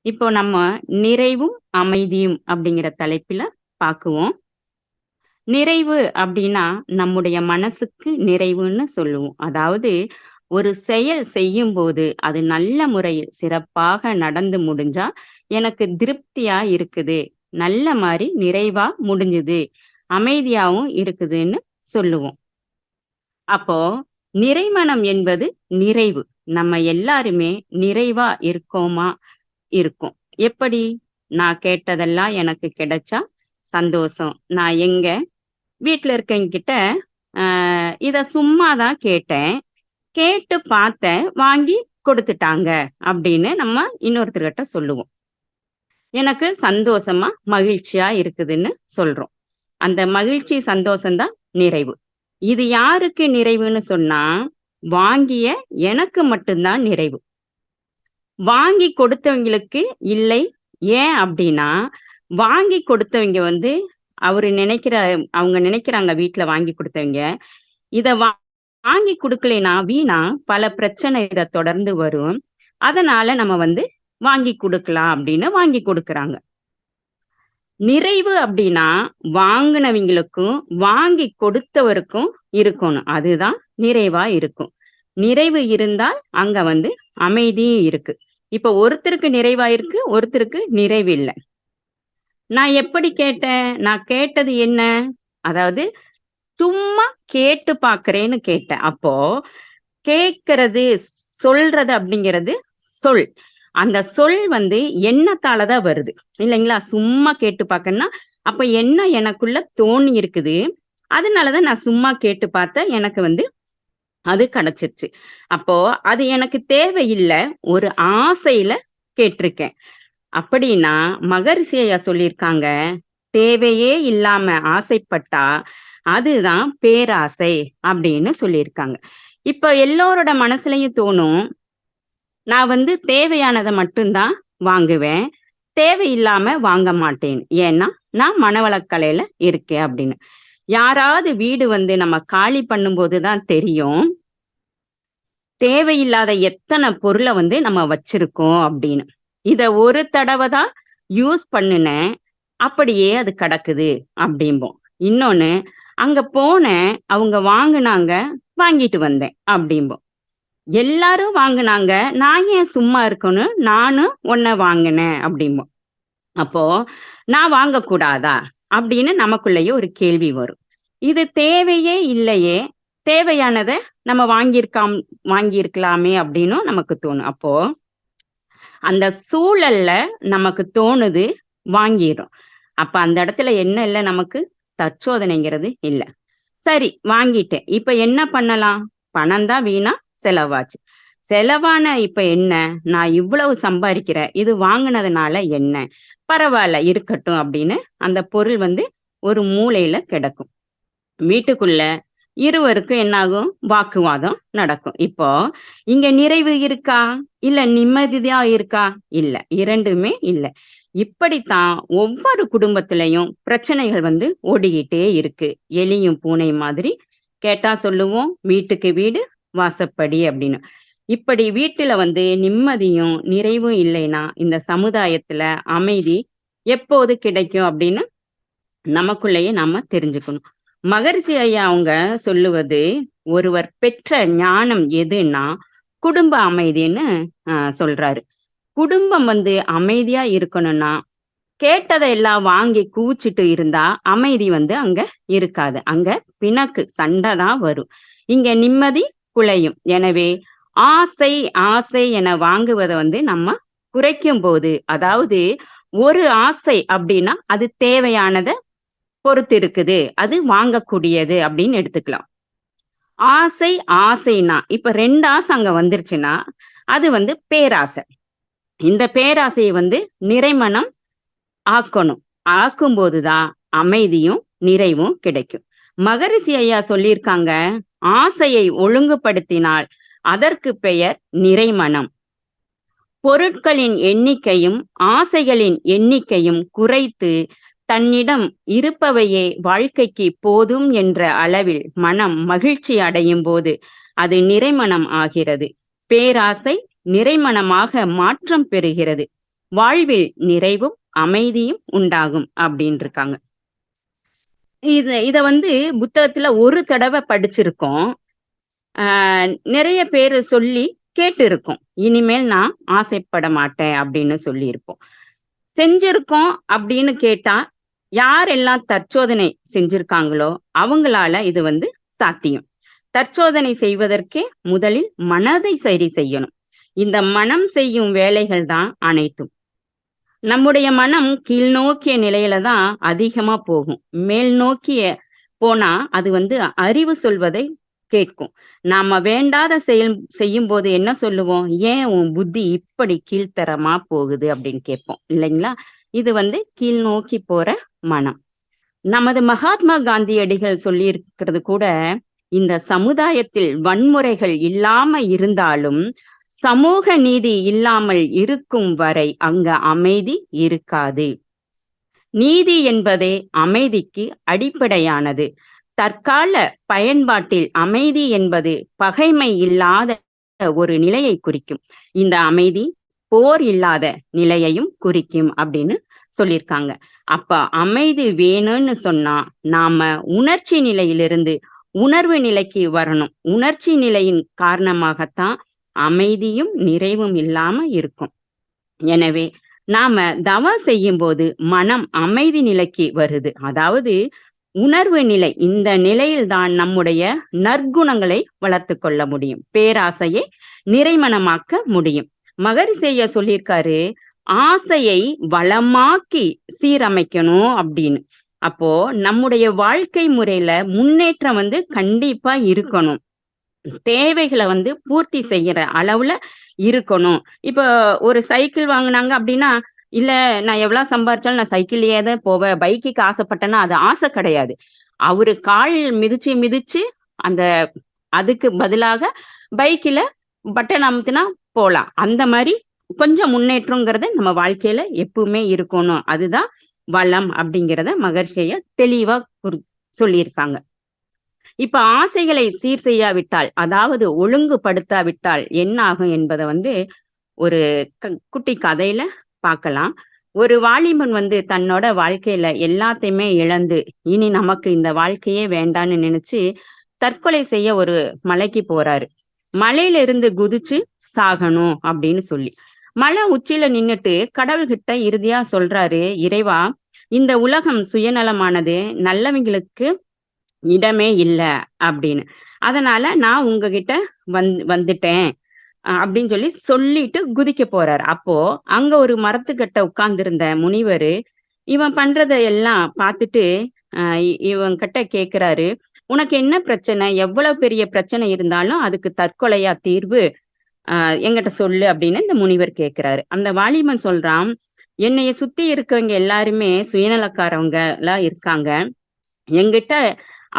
இப்போ நம்ம நிறைவும் அமைதியும் அப்படிங்கிற தலைப்பில பாக்குவோம். நிறைவு அப்படின்னா நம்முடைய மனசுக்கு நிறைவுன்னு சொல்லுவோம். அதாவது ஒரு செயல் செய்யும்போது அது நல்ல முறையில் சிறப்பாக நடந்து முடிஞ்சா எனக்கு திருப்தியா இருக்குது. நல்ல மாரி நிறைவா முடிஞ்சுது. அமைதியாவும் இருக்குதுன்னு சொல்லுவோம். அப்போ நிறைமனம் என்பது நிறைவு. நம்ம எல்லாருமே நிறைவா இருக்கோமா? இருக்கும். எப்படி? நான் கேட்டதெல்லாம் எனக்கு கிடைச்சா சந்தோஷம். நான் எங்க வீட்ல இருக்கவங்ககிட்ட அ இத சும்மா தான் கேட்டேன். கேட்டு பார்த்தேன். வாங்கி கொடுத்துட்டாங்க. அப்படின்னு நம்ம இன்னொருத்தர்கிட்ட சொல்லுவோம். எனக்கு சந்தோஷமா, மகிழ்ச்சியா இருக்குதுன்னு சொல்றோம். அந்த மகிழ்ச்சி, சந்தோஷம் தான் நிறைவு. இது யாருக்கு நிறைவுன்னு சொன்னா, வாங்கிய எனக்கு மட்டும் தான் நிறைவு. வாங்கி கொடுத்தவங்களுக்கு இல்லை. ஏன் அப்படின்னா, வாங்கி கொடுத்தவங்க வந்து அவங்க நினைக்கிறாங்க வீட்ல வாங்கி குடுத்தவங்க, இத வாங்கி குடுக்கலைன்னா வீணா பல பிரச்சனை இத தொடர்ந்து வரும். அதனால நம்ம வந்து வாங்கி குடுக்கலாம் அப்படின்னு வாங்கி குடுக்குறாங்க. நிறைவு அப்படின்னா, வாங்குனவங்களுக்கும், வாங்கி கொடுத்தவருக்கும் இருக்கணும். அதுதான் நிறைவா இருக்கும். நிறைவு இருந்தால் அங்க வந்து அமைதியும் இருக்கு. இப்ப ஒருத்தருக்கு நிறைவா இருக்கு, ஒருத்தருக்கு நிறைவு இல்ல. நான் எப்படி கேட்டேன்? நான் கேட்டது என்ன? அதாவது சும்மா கேட்டு பார்க்கிறேன்னு கேட்டேன். அப்போ கேட்கிறது, சொல்றது அப்படிங்கிறது சொல். அந்த சொல் வந்து எண்ணத்தால தான் வருது. இல்லைங்களா? சும்மா கேட்டு பார்க்கன்னா, அப்ப எண்ணம் எனக்குள்ள தோணி இருக்குது. அதனால தான் நான் சும்மா கேட்டு பார்த்தேன். எனக்கு வந்து அது கிடைச்சிருச்சு. அப்போ அது எனக்கு தேவையில்ல. ஒரு ஆசையில கேட்டிருக்கேன். அப்படின்னா மகரிஷி ஐயா சொல்லியிருக்காங்க, தேவையே இல்லாம ஆசைப்பட்டா அதுதான் பேராசை அப்படின்னு சொல்லியிருக்காங்க. இப்ப எல்லோரோட மனசுலயும் தோணும், நான் வந்து தேவையானத மட்டும் தான் வாங்குவேன். தேவையில்லாம வாங்க மாட்டேன். ஏன்னா, நான் மனவளக்கலையில இருக்கேன் அப்படின்னு. யாராவது வீடு வந்து நம்ம காலி பண்ணும்போது தான் தெரியும், தேவையில்லாத எத்தன பொருள வந்து நம்ம வச்சிருக்கோம் அப்படின்னு. இத ஒரு தடவ தான் யூஸ் பண்ணுனேன். அப்படியே அது கிடக்குது அப்படிம்போம். இன்னொன்னு, அங்க போனேன், அவங்க வாங்குனாங்க, வாங்கிட்டு வந்தேன் அப்படிம்போம். எல்லாரும் வாங்குனாங்க, நான் ஏன் சும்மா இருக்கணும்? நானும் ஒண்ண வாங்குனேன் அப்படிம்போம். அப்போ நான் வாங்கக்கூடாதா? அப்படின்னு நமக்குள்ளேயே ஒரு கேள்வி வரும். இது தேவையே இல்லையே! தேவையானத நம்ம வாங்கியிருக்கலாமே அப்படின்னும் நமக்கு தோணும். அப்போ அந்த சூழல்ல நமக்கு தோணுது, வாங்கிர்றோம். அப்ப அந்த இடத்துல என்ன இல்ல நமக்கு? தற்சோதனைங்கிறது இல்ல. சரி வாங்கிட்டேன். இப்ப என்ன பண்ணலாம்? பணம் தான் வீணா செலவாச்சு. செலவான இப்ப என்ன? நான் இவ்வளவு சம்பாரிக்கிறேன். இது வாங்குனதுனால என்ன? பரவால்ல இருக்கட்டும் அப்படின்னு அந்த பொருள் வந்து ஒரு மூலையில கிடக்கும். வீட்டுக்குள்ள இருவருக்கும் என்னாகும்? வாக்குவாதம் நடக்கும். இப்போ இங்க நிறைவு இருக்கா? இல்ல நிம்மதியா இருக்கா? இல்ல. 2மே இல்ல. இப்படித்தான் ஒவ்வொரு குடும்பத்திலயும் பிரச்சனைகள் வந்து ஓடிக்கிட்டே இருக்கு. எலியும் பூனை மாதிரி கேட்டா சொல்லுவோம், வீட்டுக்கு வீடு வாசப்படி அப்படின்னு. இப்படி வீட்டுல வந்து நிம்மதியும், நிறைவும் இல்லைன்னா, இந்த சமுதாயத்துல அமைதி எப்போது கிடைக்கும் அப்படின்னு நமக்குள்ளேயே நாம தெரிஞ்சுக்கணும். மகரிஷி ஐயா அவங்க சொல்லுவது, ஒருவர் பெற்ற ஞானம் எதுன்னா, குடும்ப அமைதின்னு சொல்றாரு. குடும்பம் வந்து அமைதியா இருக்கணும்னா, கேட்டதை எல்லாம் வாங்கி குவிச்சுட்டு இருந்தா அமைதி வந்து அங்க இருக்காது. அங்க பிணக்கு, சண்டை தான் வரும். இங்க நிம்மதி குலையும். எனவே ஆசை, ஆசை என வாங்குவத வந்து நம்ம குறைக்கும்போது, அதாவது ஒரு ஆசை அப்படின்னா, அது தேவையானத பொறுத்து இருக்குது. அது வாங்கக்கூடியது அப்படின்னு எடுத்துக்கலாம். ஆசை, ஆசைன்னா இப்ப 2 ஆசை அங்க வந்துருச்சுன்னா, அது வந்து பேராசை. இந்த பேராசைய வந்து நிறைமனம் ஆக்கணும். ஆக்கும்போது தான் அமைதியும், நிறைவும் கிடைக்கும். மகரிஷி ஐயா சொல்லியிருக்காங்க, ஆசையை ஒழுங்குபடுத்தினால் அதற்கு பெயர் நிறைமனம். பொருட்களின் எண்ணிக்கையும், ஆசைகளின் எண்ணிக்கையும் குறைத்து, தன்னிடம் இருப்பவையே வாழ்க்கைக்கு போதும் என்ற அளவில் மனம் மகிழ்ச்சி அடையும்போது, அது நிறைமனம் ஆகிறது. பேராசை நிறைமனமாக மாற்றம் பெறுகிறது. வாழ்வில் நிறைவும் அமைதியும் உண்டாகும் அப்படின்னு இருக்காங்க. இத வந்து புத்தகத்துல ஒரு தடவை படிச்சிருக்கோம். நிறைய பேரு சொல்லி கேட்டிருக்கோம். இனிமேல் நான் ஆசைப்பட மாட்டேன் அப்படின்னு சொல்லியிருப்போம். செஞ்சிருக்கோம் அப்படின்னு கேட்டா, யாரெல்லாம் தற்சோதனை செஞ்சிருக்காங்களோ, அவங்களால இது வந்து சாத்தியம். தற்சோதனை செய்வதற்கே முதலில் மனதை சரி செய்யணும். இந்த மனம் செய்யும் வேலைகள் தான் அனைத்தும். நம்முடைய மனம் கீழ்நோக்கிய நிலையில தான் அதிகமா போகும். மேல் நோக்கிய போனா அது வந்து அறிவு சொல்வதை கேட்கும். நாம வேண்டாத செய்யும்போது என்ன சொல்லுவோம்? ஏன் உன் புத்தி இப்படி கீழ்த்தரமா போகுது அப்படின்னு கேட்போம் இல்லைங்களா? இது வந்து கீழ் நோக்கி போற மனம். நமது மகாத்மா காந்தியடிகள் சொல்லியிருக்கிறது கூட, இந்த சமுதாயத்தில் வன்முறைகள் இல்லாம இருந்தாலும் சமூக நீதி இல்லாமல் இருக்கும் வரை அங்க அமைதி இருக்காது. நீதி என்பதே அமைதிக்கு அடிப்படையானது. தற்கால பயன்பாட்டில் அமைதி என்பது பகைமை இல்லாத ஒரு நிலையை குறிக்கும். இந்த அமைதி போர் இல்லாத நிலையையும் குறிக்கும் அப்படின்னு சொல்லியிருக்காங்க. அப்ப அமைதி வேணும்னு சொன்னா நாம உணர்ச்சி நிலையிலிருந்து உணர்வு நிலைக்கு வரணும். உணர்ச்சி நிலையின் காரணமாகத்தான் அமைதியும் நிறைவும் இல்லாம இருக்கும். எனவே நாம தவம் செய்யும் போது மனம் அமைதி நிலைக்கு வருது. அதாவது உணர்வு நிலை. இந்த நிலையில்தான் நம்முடைய நற்குணங்களை வளர்த்து கொள்ள முடியும். பேராசையை நிறைமனமாக்க முடியும். மகரிஷியா சொல்லியிருக்காரு, ஆசையை வளமாக்கி சீரமைக்கணும் அப்படின்னு. அப்போ நம்முடைய வாழ்க்கை முறையில முன்னேற்றம் வந்து கண்டிப்பா இருக்கணும். தேவைகளை வந்து பூர்த்தி செய்யற அளவுல இருக்கணும். இப்ப ஒரு சைக்கிள் வாங்குனாங்க அப்படின்னா, இல்ல நான் எவ்வளவு சம்பாரிச்சாலும் நான் சைக்கிள்லயே தான் போவேன். பைக்குக்கு ஆசைப்பட்டேன்னா அது ஆசை கிடையாது. அவரு கால் மிதிச்சு மிதிச்சு அந்த அதுக்கு பதிலாக பைக்கில பட்டன் அமுத்துனா போலாம். அந்த மாதிரி கொஞ்சம் முன்னேற்றங்கிறது நம்ம வாழ்க்கையில எப்பவுமே இருக்கணும். அதுதான் வளம் அப்படிங்கிறத மகரிஷியா தெளிவா சொல்லியிருக்காங்க. இப்ப ஆசைகளை சீர் செய்யாவிட்டால், அதாவது ஒழுங்குபடுத்தாவிட்டால் என்ன ஆகும் என்பதை வந்து ஒரு குட்டி கதையில பார்க்கலாம். ஒரு வாலிபன் வந்து தன்னோட வாழ்க்கையில எல்லாத்தையுமே இழந்து, இனி நமக்கு இந்த வாழ்க்கையே வேண்டான்னு நினைச்சு தற்கொலை செய்ய ஒரு மலைக்கு போறாரு. மலையில இருந்து குதிச்சு சாகணும் அப்படின்னு சொல்லி. மலை உச்சியில நின்னுட்டு கடவுள்கிட்ட இறுதியா சொல்றாரு, இறைவா, இந்த உலகம் சுயநலமானது, நல்லவங்களுக்கு இடமே இல்ல அப்படின்னு. அதனால நான் உங்ககிட்ட வந்துட்டேன் அப்படின்னு சொல்லிட்டு குதிக்க போறாரு. அப்போ அங்க ஒரு மரத்துக்கட்ட உட்கார்ந்திருந்த முனிவரு இவன் பண்றத எல்லாம் பார்த்துட்டு இவன் கிட்ட கேக்குறாரு, உனக்கு என்ன பிரச்சனை? எவ்வளவு பெரிய பிரச்சனை இருந்தாலும் அதுக்கு தற்கொலையா தீர்வு? என்கிட்ட சொல்லு அப்படின்னு இந்த முனிவர் கேக்குறாரு. அந்த வாலிபன் சொல்றான், என்னைய சுத்தி இருக்கவங்க எல்லாருமே சுயநலக்காரவங்க எல்லாம் இருக்காங்க. என்கிட்ட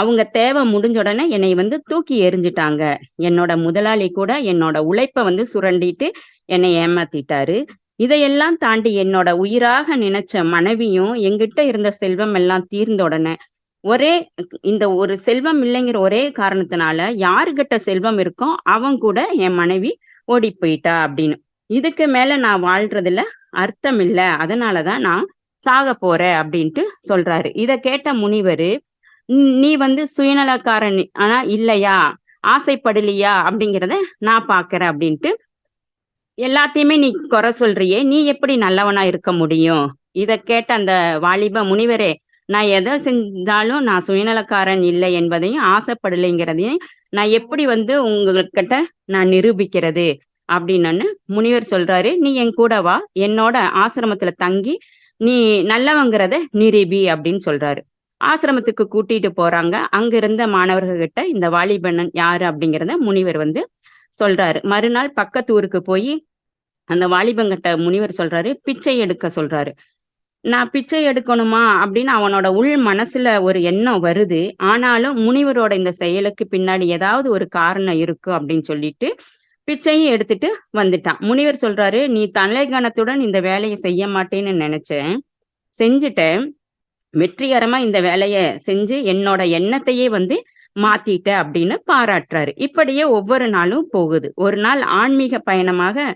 அவங்க தேவை முடிஞ்ச உடனே என்னை வந்து தூக்கி எறிஞ்சிட்டாங்க. என்னோட முதலாளி கூட என்னோட உழைப்ப வந்து சுரண்டிட்டு என்னை ஏமாத்திட்டாரு. இதையெல்லாம் தாண்டி என்னோட உயிராக நினைச்ச மனைவியும் என்கிட்ட இருந்த செல்வம் எல்லாம் தீர்ந்த உடனே இந்த ஒரு செல்வம் இல்லைங்கிற ஒரே காரணத்தினால யாருகிட்ட செல்வம் இருக்கோ அவன் கூட என் மனைவி ஓடி போயிட்டா அப்படின்னு. இதுக்கு மேல நான் வாழ்றதுல அர்த்தம் இல்ல. அதனாலதான் நான் சாக போறேன் அப்படின்ட்டு சொல்றாரு. இத கேட்ட முனிவரு, நீ வந்து சுயநலக்காரன் ஆனா இல்லையா, ஆசைப்படலையா அப்படிங்கிறத நான் பாக்குறேன் அப்படின்ட்டு, எல்லாத்தையுமே நீ குறை சொல்றியே, நீ எப்படி நல்லவனா இருக்க முடியும்? இத கேட்ட அந்த வாலிப முனிவரே, நான் எதை செஞ்சாலும் நான் சுயநலக்காரன் இல்லை என்பதையும் ஆசைப்படலைங்கிறதையும் நான் எப்படி வந்து உங்ககிட்ட நான் நிரூபிக்கிறது அப்படின்னு முனிவர் சொல்றாரு, நீ என் கூட வா, என்னோட ஆசிரமத்துல தங்கி நீ நல்லவங்கிறத நிரூபி அப்படின்னு சொல்றாரு. ஆசிரமத்துக்கு கூட்டிட்டு போறாங்க. அங்க இருந்த மாணவர்கள்கிட்ட இந்த வாலிபன் யாரு அப்படிங்கிறத முனிவர் வந்து சொல்றாரு. மறுநாள் பக்கத்து ஊருக்கு போய் அந்த வாலிபங்கிட்ட முனிவர் சொல்றாரு, பிச்சை எடுக்க சொல்றாரு. நான் பிச்சை எடுக்கணுமா அப்படின்னு அவனோட உள் மனசுல ஒரு எண்ணம் வருது. ஆனாலும் முனிவரோட இந்த செயலுக்கு பின்னாடி ஏதாவது ஒரு காரணம் இருக்கு அப்படின்னு சொல்லிட்டு பிச்சையும் எடுத்துட்டு வந்துட்டான். முனிவர் சொல்றாரு, நீ தலைகணத்துடன் இந்த வேலையை செய்ய மாட்டேன்னு நினைச்சேன், செஞ்சுட்டேன். வெற்றிகரமா இந்த வேலைய செஞ்சு என்னோட எண்ணத்தையே வந்து மாத்திட்ட அப்படின்னு பாராட்டுறாரு. இப்படியே ஒவ்வொரு நாளும் போகுது. ஒரு நாள் ஆன்மீக பயணமாக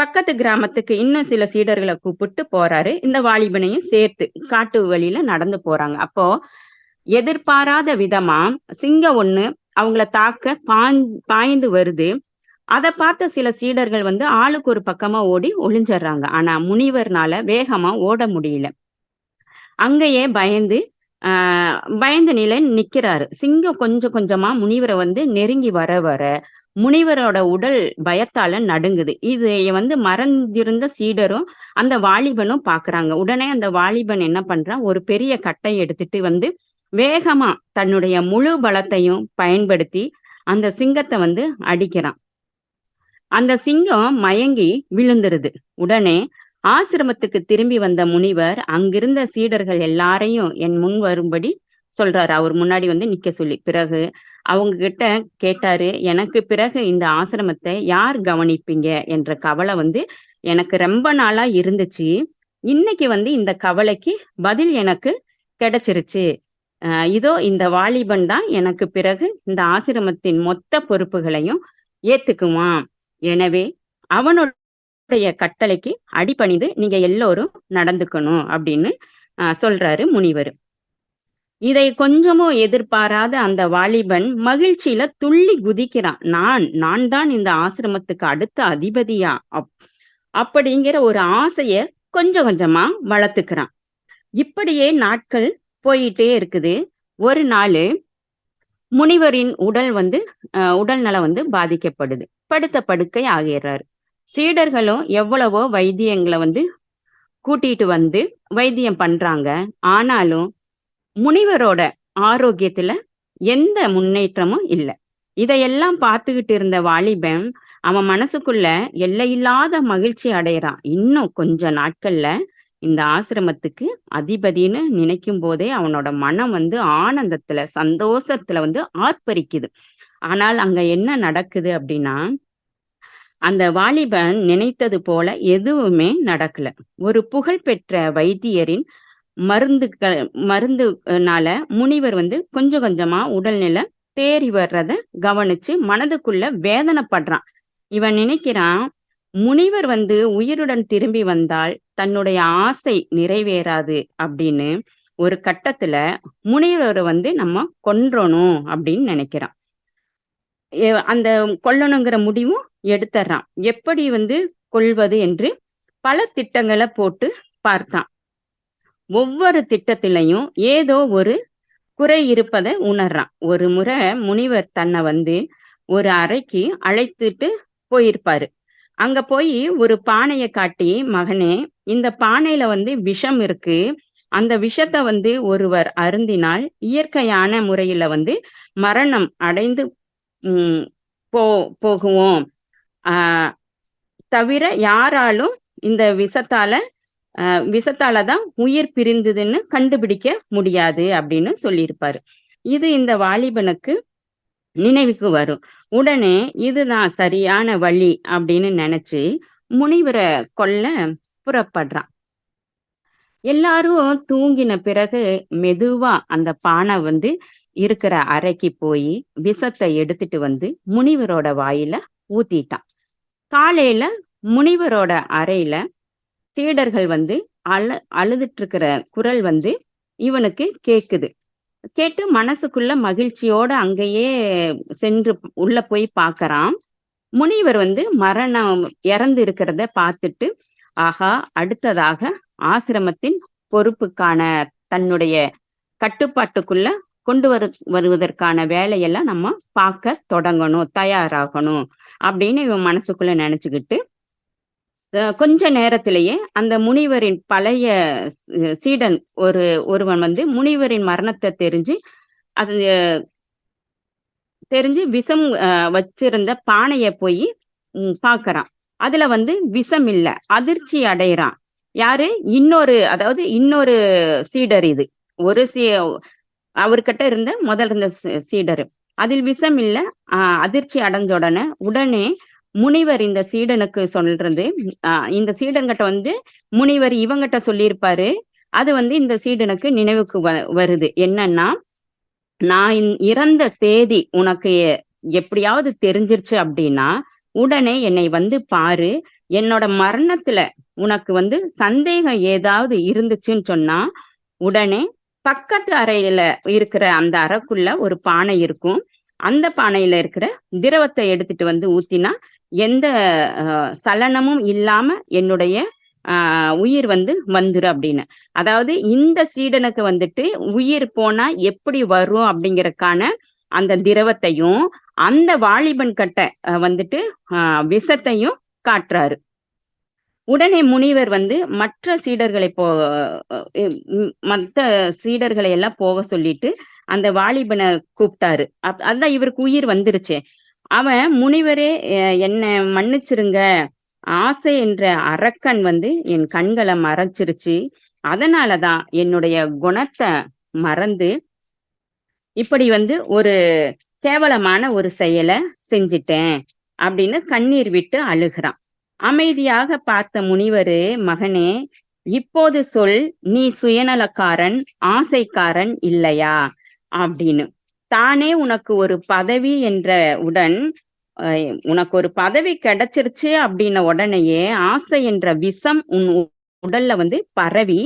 பக்கத்து கிராமத்துக்கு இன்னும் சில சீடர்களை கூப்பிட்டு போறாரு. இந்த வாலிபனையும் சேர்த்து காட்டு வழியில நடந்து போறாங்க. அப்போ எதிர்பாராத விதமா சிங்கம் ஒண்ணு அவங்கள தாக்க பாய்ந்து வருது. அத பார்த்த சில சீடர்கள் வந்து ஆளுக்கு ஒரு பக்கமா ஓடி ஒளிஞ்சர்றாங்க. ஆனா முனிவர்னால வேகமா ஓட முடியல. அங்கேயே ஆ பயந்த நிலையில் நிக்கிறாரு. சிங்கம் கொஞ்சம் கொஞ்சமா முனிவர வந்து நெருங்கி வர வர, முனிவரோட உடல் பயத்தால நடுங்குது. இதை வந்து மறந்திருந்த சீடரும், அந்த வாலிபனும் பார்க்குறாங்க. உடனே அந்த வாலிபன் என்ன பண்றான், ஒரு பெரிய கட்டை எடுத்துட்டு வந்து வேகமா தன்னுடைய முழு பலத்தையும் பயன்படுத்தி அந்த சிங்கத்த வந்து அடிக்கிறான். அந்த சிங்கம் மயங்கி விழுந்துருது. உடனே ஆசிரமத்துக்கு திரும்பி வந்த முனிவர் அங்கிருந்த சீடர்கள் எல்லாரையும் என் முன் வரும்படி சொல்றாரு. அவர் முன்னாடி வந்து நிக்க சொல்லி. பிறகு அவங்க கிட்ட கேட்டாரு, எனக்கு பிறகு இந்த ஆசிரமத்தை யார் கவனிப்பீங்க என்ற கவலை வந்து எனக்கு ரொம்ப நாளா இருந்துச்சு. இன்னைக்கு வந்து இந்த கவலைக்கு பதில் எனக்கு கிடைச்சிருச்சு. இதோ இந்த வாலிபன் தான் எனக்கு பிறகு இந்த ஆசிரமத்தின் மொத்த பொறுப்புகளையும் ஏத்துக்குவான். எனவே அவனுடைய கட்டளைக்கு அடிபணிந்து நீங்க எல்லோரும் நடந்துக்கணும் அப்படின்னு சொல்றாரு முனிவர். இதை கொஞ்சமும் எதிர்பாராத அந்த வாலிபன் மகிழ்ச்சியில துள்ளி குதிக்கிறான். நான் தான் இந்த ஆசிரமத்துக்கு அடுத்த அதிபதியா அப்படிங்கிற ஒரு ஆசைய கொஞ்சம் கொஞ்சமா வளர்த்துக்கிறான். இப்படியே நாட்கள் போயிட்டே இருக்குது. ஒரு நாள் முனிவரின் உடல் நலம் வந்து பாதிக்கப்படுது. படுத்த படுக்கை ஆகிறாரு. சீடர்களும் எவ்வளவோ வைத்தியங்களை வந்து கூட்டிட்டு வந்து வைத்தியம் பண்றாங்க. ஆனாலும் முனிவரோட ஆரோக்கியத்துல எந்த முன்னேற்றமும் இல்லை. இதையெல்லாம் பார்த்துக்கிட்டு இருந்த வாலிபன் அவன் மனசுக்குள்ள எல்லையில்லாத மகிழ்ச்சி அடையறான். இன்னும் கொஞ்ச நாட்கள்ல இந்த ஆசிரமத்துக்கு அதிபதின்னு நினைக்கும் போதே அவனோட மனம் வந்து ஆனந்தத்துல சந்தோஷத்துல வந்து ஆர்ப்பரிக்குது. ஆனால் அங்க என்ன நடக்குது அப்படின்னா, அந்த வாலிபன் நினைத்தது போல எதுவுமே நடக்கல. ஒரு புகழ்பெற்ற வைத்தியரின் மருந்துனால முனிவர் வந்து கொஞ்சம் கொஞ்சமா உடல்நிலை தேறி வர்றத கவனிச்சு மனதுக்குள்ள வேதனைப்படுறான். இவன் நினைக்கிறான், முனிவர் வந்து உயிருடன் திரும்பி வந்தால் தன்னுடைய ஆசை நிறைவேறாது அப்படின்னு. ஒரு கட்டத்துல முனிவரை வந்து நம்ம கொன்றணும் அப்படின்னு நினைக்கிறான். அந்த கொல்லணுங்கிற முடிவும் எடுத்துறான். எப்படி வந்து கொல்வது என்று பல திட்டங்களை போட்டு பார்த்தான். ஒவ்வொரு திட்டத்திலையும் ஏதோ ஒரு குறை இருப்பதை உணர்றான். ஒரு முறை முனிவர் தன்னை வந்து ஒரு அறைக்கு அழைத்துட்டு போயிருப்பாரு. அங்க போய் ஒரு பானையை காட்டி, மகனே, இந்த பானையில வந்து விஷம் இருக்கு. அந்த விஷத்தை வந்து ஒருவர் அருந்தினால் இயற்கையான முறையில வந்து மரணம் அடைந்து உம் போகுவோம். தவிர யாராலும் இந்த விஷத்தால தான் உயிர் பிரிந்ததுன்னு கண்டுபிடிக்க முடியாது அப்படின்னு சொல்லியிருப்பாரு. இது இந்த வாலிபனுக்கு நினைவுக்கு வரும். உடனே இதுதான் சரியான வழி அப்படின்னு நினைச்சு முனிவரை கொல்ல புறப்படுறான். எல்லாரும் தூங்கின பிறகு மெதுவா அந்த பானை வந்து இருக்கிற அறைக்கு போய் விஷத்தை எடுத்துட்டு வந்து முனிவரோட வாயில ஊத்திட்டான். காலையில முனிவரோட அறையில சீடர்கள் வந்து அழுதுட்டு இருக்கிற குரல் வந்து இவனுக்கு கேக்குது. கேட்டு மனசுக்குள்ள மகிழ்ச்சியோட அங்கேயே சென்று உள்ள போய் பார்க்கறான். முனிவர் வந்து மரணம் இறந்து இருக்கிறத பார்த்துட்டு, ஆகா, அடுத்ததாக ஆசிரமத்தின் பொறுப்புக்கான தன்னுடைய கட்டுப்பாட்டுக்குள்ள கொண்டு வருவதற்கான வேலையெல்லாம் நம்ம பார்க்க தொடங்கணும், தயாராகணும் அப்படின்னு இவன் மனசுக்குள்ள நினைச்சுக்கிட்டு கொஞ்ச நேரத்திலேயே அந்த முனிவரின் பழைய சீடன் ஒருவன் வந்து முனிவரின் மரணத்தை தெரிஞ்சு விஷம் வச்சிருந்த பானைய போய் பார்க்கறான். அதுல வந்து விஷம் இல்ல. அதிர்ச்சி அடையறான். யாரு? இன்னொரு சீடர். இது ஒரு அவர்கிட்ட இருந்த சீடர். அதில் விஷம் இல்ல. அதிர்ச்சி அடைஞ்ச உடனே முனிவர் இந்த சீடனுக்கு சொல்றது, இந்த சீடன்கிட்ட வந்து முனிவர் இவங்கிட்ட சொல்லியிருப்பாரு. அது வந்து இந்த சீடனுக்கு நினைவுக்கு வருது. என்னன்னா, நான் இறந்த செய்தி உனக்கு எப்படியாவது தெரிஞ்சிருச்சு அப்படின்னா உடனே என்னை வந்து பாரு. என்னோட மரணத்துல உனக்கு சந்தேகம் ஏதாவது இருந்துச்சுன்னு சொன்னா உடனே பக்கத்து அறையில இருக்கிற அந்த அறைக்குள்ள ஒரு பானை இருக்கும். அந்த பானையில இருக்கிற திரவத்தை எடுத்துட்டு ஊத்தினா எந்த சலனமும் இல்லாம என்னுடைய உயிர் வந்துரு அப்படின்னு. அதாவது இந்த சீடனுக்கு உயிர் போனா எப்படி வரும் அப்படிங்கறதுக்கான அந்த திரவத்தையும் அந்த வாலிபன் கட்ட விஷத்தையும் காட்டுறாரு. உடனே முனிவர் மற்ற சீடர்களை மற்ற சீடர்களை எல்லாம் போக சொல்லிட்டு அந்த வாலிபனை கூப்பிட்டாரு. அதான் இவருக்கு உயிர் வந்துருச்சு. அவன், முனிவரே என்ன மன்னிச்சிருங்க, ஆசை என்ற அரக்கன் என் கண்களை மறைச்சிருச்சு, அதனாலதான் என்னுடைய குணத்தை மறந்து இப்படி ஒரு கேவலமான ஒரு செயலை செஞ்சிட்டேன் அப்படின்னு கண்ணீர் விட்டு அழுகிறான். அமைதியாக பார்த்த முனிவரு, மகனே, இப்போது சொல், நீ சுயநலக்காரன், ஆசைக்காரன் இல்லையா அப்படின்னு. தானே உனக்கு ஒரு பதவி என்ற உடன் உனக்கு ஒரு பதவி கிடைச்சிருச்சு அப்படின்ன உடனேயே ஆசை என்ற விஷம் உன் உடல்ல பரவி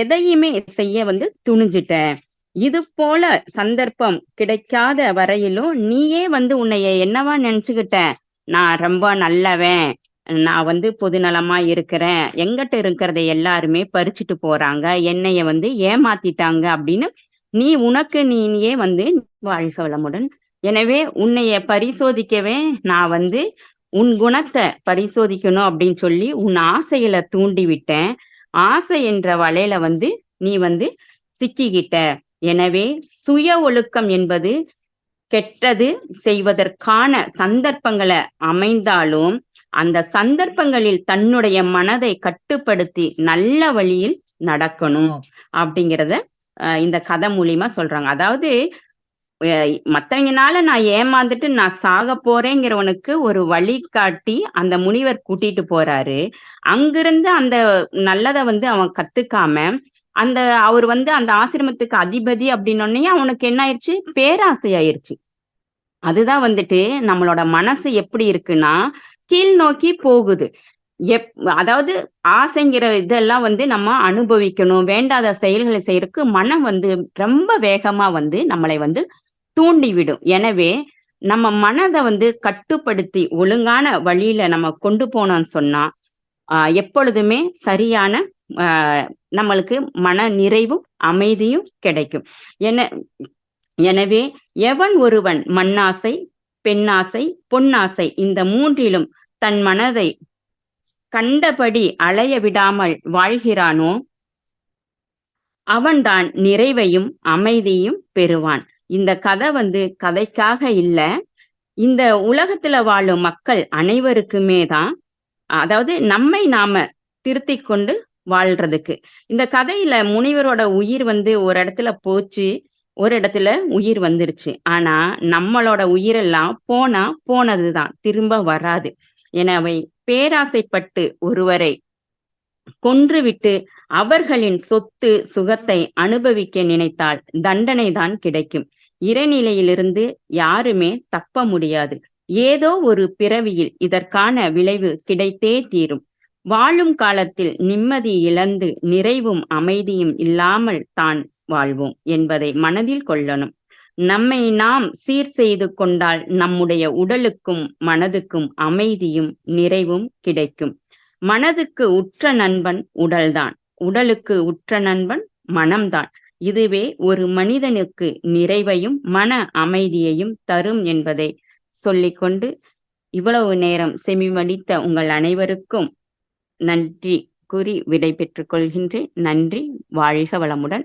எதையுமே செய்ய துணிஞ்சிட்ட. இது போல சந்தர்ப்பம் கிடைக்காத வரையிலும் நீயே உன்னைய என்னவா நினைச்சுக்கிட்ட, நான் ரொம்ப நல்லவன், நான் பொதுநலமா இருக்கிறேன், எங்கிட்ட இருக்கிறத எல்லாருமே பறிச்சுட்டு போறாங்க, என்னைய ஏமாத்திட்டாங்க அப்படின்னு நீ உனக்கு நீயே வாழ்க வளமுடன். எனவே உன்னைய பரிசோதிக்கவே நான் உன் குணத்தை பரிசோதிக்கணும் அப்படின்னு சொல்லி உன் ஆசையில தூண்டி விட்டேன். ஆசை என்ற வலையில நீ சிக்கிக்கிட்ட. எனவே சுய ஒழுக்கம் என்பது கெட்டது செய்வதற்கான சந்தர்ப்பங்களை அமைந்தாலும் அந்த சந்தர்ப்பங்களில் தன்னுடைய மனதை கட்டுப்படுத்தி நல்ல வழியில் நடக்கணும் அப்படிங்கிறத இந்த கதை மூலியமா சொல்றாங்க. அதாவது மத்தவங்கனால நான் ஏமாந்துட்டு நான் சாக போறேங்கிறவனுக்கு ஒரு வழிகாட்டி அந்த முனிவர் கூட்டிட்டு போறாரு. அங்கிருந்து அந்த நல்லதை அவன் கத்துக்காம அந்த அவர் அந்த ஆசிரமத்துக்கு அதிபதி அப்படின்னோடனே அவனுக்கு என்ன ஆயிடுச்சு, பேராசை ஆயிருச்சு. அதுதான் நம்மளோட மனசு எப்படி இருக்குன்னா கீழ் நோக்கி போகுது. அதாவது ஆசைங்கிற இதெல்லாம் நம்ம அனுபவிக்கணும், வேண்டாத செயல்களை செய்யறதுக்கு மனம் ரொம்ப வேகமா நம்மளை தூண்டிவிடும். எனவே நம்ம மனதை கட்டுப்படுத்தி ஒழுங்கான வழியில நம்ம கொண்டு போனோம்னு சொன்னா எப்பொழுதுமே சரியான நம்மளுக்கு மன நிறைவும் அமைதியும் கிடைக்கும். எனவே எவன் ஒருவன் மண்ணாசை, பெண்ணாசை, பொன்னாசை இந்த மூன்றிலும் தன் மனதை கண்டபடி அலைய விடாமல் வாழ்கிறானோ அவன்தான் நிறைவையும் அமைதியும் பெறுவான். இந்த கதை கதைக்காக இல்ல, இந்த உலகத்துல வாழும் மக்கள் அனைவருக்குமே தான், அதாவது நம்மை நாம திருத்திக் கொண்டு வாழ்றதுக்கு. இந்த கதையில முனிவரோட உயிர் ஒரு இடத்துல போச்சு, ஒரு இடத்துல உயிர் வந்துருச்சு. ஆனா நம்மளோட உயிரெல்லாம் போனா போனதுதான், திரும்ப வராது. எனவே பேராசைப்பட்டு ஒருவரை கொன்றுவிட்டு அவர்களின் சொத்து சுகத்தை அனுபவிக்க நினைத்தால் தண்டனை தான் கிடைக்கும். இறைநிலையிலிருந்து யாருமே தப்ப முடியாது. ஏதோ ஒரு பிறவியில் இதற்கான விளைவு கிடைத்தே தீரும். வாழும் காலத்தில் நிம்மதி இழந்து நிறைவும் அமைதியும் இல்லாமல் தான் வாழ்வோம் என்பதை மனதில் கொள்ளணும். நம்மை நாம் சீர் செய்து கொண்டால் நம்முடைய உடலுக்கும் மனதுக்கும் அமைதியும் நிறைவும் கிடைக்கும். மனதுக்கு உற்ற நண்பன் உடல்தான், உடலுக்கு உற்ற நண்பன் மனம்தான். இதுவே ஒரு மனிதனுக்கு நிறைவையும் மன அமைதியையும் தரும் என்பதை சொல்லிக்கொண்டு இவ்வளவு நேரம் செவிமடித்த உங்கள் அனைவருக்கும் நன்றி கூறி விடை பெற்றுக் கொள்கின்றேன். நன்றி. வாழ்க வளமுடன்.